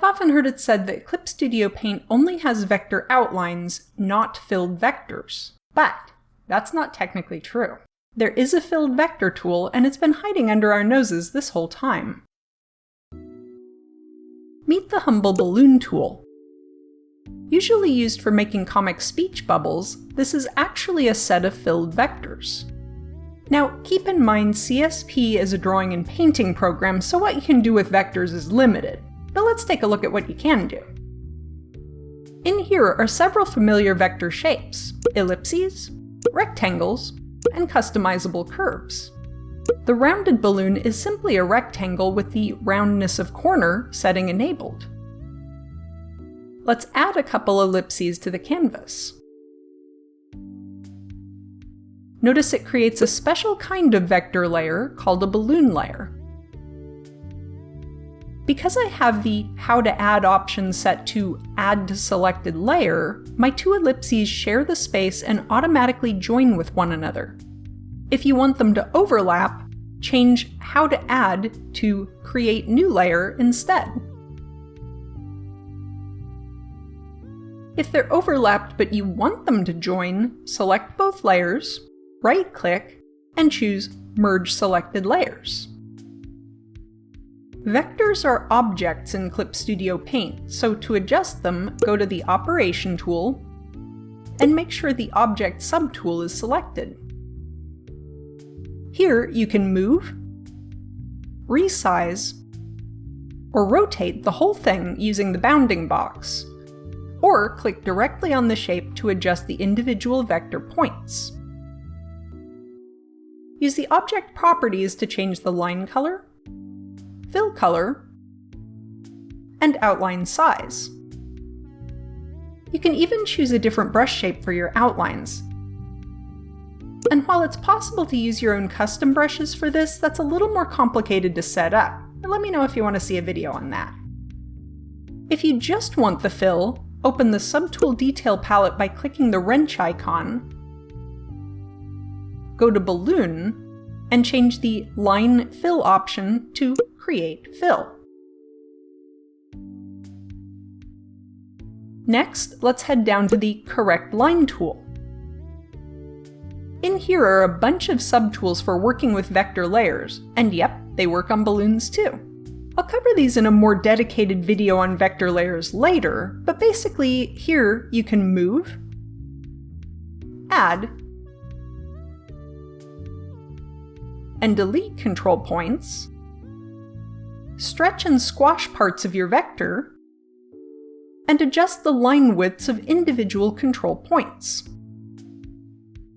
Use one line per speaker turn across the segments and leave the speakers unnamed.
I've often heard it said that Clip Studio Paint only has vector outlines, not filled vectors. But that's not technically true. There is a filled vector tool, and it's been hiding under our noses this whole time. Meet the humble balloon tool. Usually used for making comic speech bubbles, this is actually a set of filled vectors. Now, keep in mind CSP is a drawing and painting program, so what you can do with vectors is limited. But let's take a look at what you can do. In here are several familiar vector shapes: ellipses, rectangles, and customizable curves. The rounded balloon is simply a rectangle with the roundness of corner setting enabled. Let's add a couple ellipses to the canvas. Notice it creates a special kind of vector layer called a balloon layer. Because I have the How to Add option set to Add to Selected Layer, my two ellipses share the space and automatically join with one another. If you want them to overlap, change How to Add to Create New Layer instead. If they're overlapped but you want them to join, select both layers, right-click, and choose Merge Selected Layers. Vectors are objects in Clip Studio Paint, so to adjust them, go to the Operation tool, and make sure the Object subtool is selected. Here you can move, resize, or rotate the whole thing using the bounding box, or click directly on the shape to adjust the individual vector points. Use the object properties to change the line color, fill color, and outline size. You can even choose a different brush shape for your outlines. And while it's possible to use your own custom brushes for this, that's a little more complicated to set up. But let me know if you want to see a video on that. If you just want the fill, open the Subtool Detail palette by clicking the wrench icon, go to Balloon, and change the Line Fill option to Create Fill. Next, let's head down to the Correct Line tool. In here are a bunch of subtools for working with vector layers, and yep, they work on balloons too. I'll cover these in a more dedicated video on vector layers later, but basically here you can move, add, and delete control points, stretch and squash parts of your vector, and adjust the line widths of individual control points.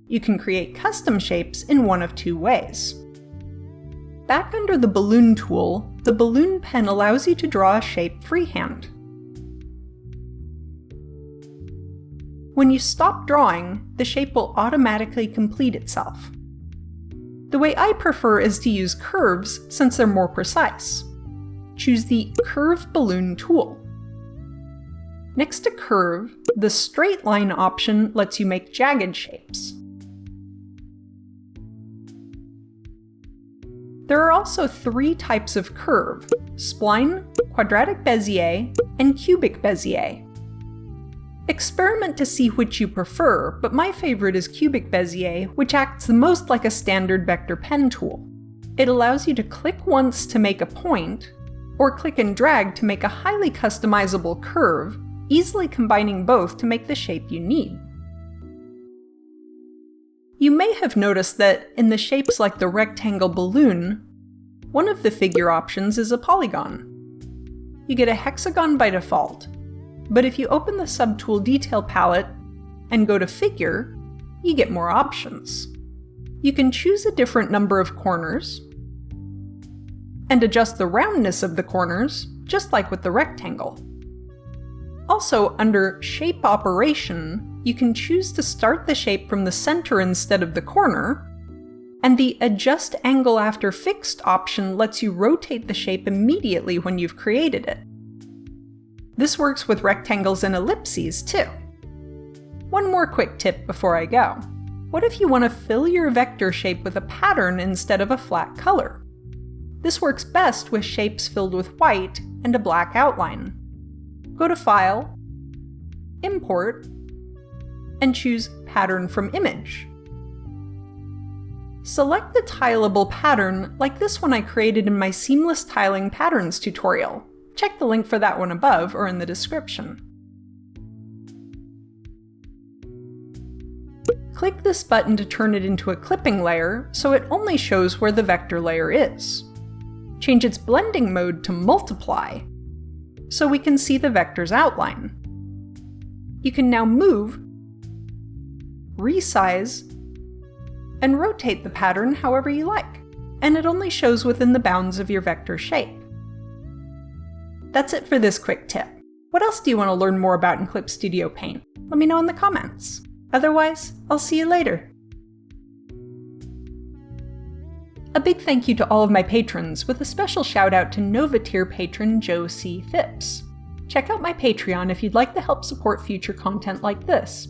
You can create custom shapes in one of two ways. Back under the Balloon tool, the Balloon pen allows you to draw a shape freehand. When you stop drawing, the shape will automatically complete itself. The way I prefer is to use curves since they're more precise. Choose the Curve Balloon tool. Next to Curve, the Straight Line option lets you make jagged shapes. There are also three types of curve: spline, quadratic Bezier, and cubic Bezier. Experiment to see which you prefer, but my favorite is cubic Bezier, which acts the most like a standard vector pen tool. It allows you to click once to make a point, or click and drag to make a highly customizable curve, easily combining both to make the shape you need. You may have noticed that in the shapes like the rectangle balloon, one of the figure options is a polygon. You get a hexagon by default, but if you open the Subtool Detail palette and go to Figure, you get more options. You can choose a different number of corners, and adjust the roundness of the corners, just like with the rectangle. Also, under Shape Operation, you can choose to start the shape from the center instead of the corner, and the Adjust Angle After Fixed option lets you rotate the shape immediately when you've created it. This works with rectangles and ellipses too. One more quick tip before I go. What if you want to fill your vector shape with a pattern instead of a flat color? This works best with shapes filled with white and a black outline. go to File, Import, and choose Pattern from Image. Select the tileable pattern like this one I created in my Seamless Tiling Patterns tutorial. Check the link for that one above or in the description. Click this button to turn it into a clipping layer so it only shows where the vector layer is. Change its blending mode to Multiply so we can see the vector's outline. You can now move, resize, and rotate the pattern however you like, and it only shows within the bounds of your vector shape. That's it for this quick tip. What else do you want to learn more about in Clip Studio Paint? Let me know in the comments. Otherwise, I'll see you later. A big thank you to all of my patrons, with a special shout out to Nova Tier patron Joe C. Phipps. Check out my Patreon if you'd like to help support future content like this.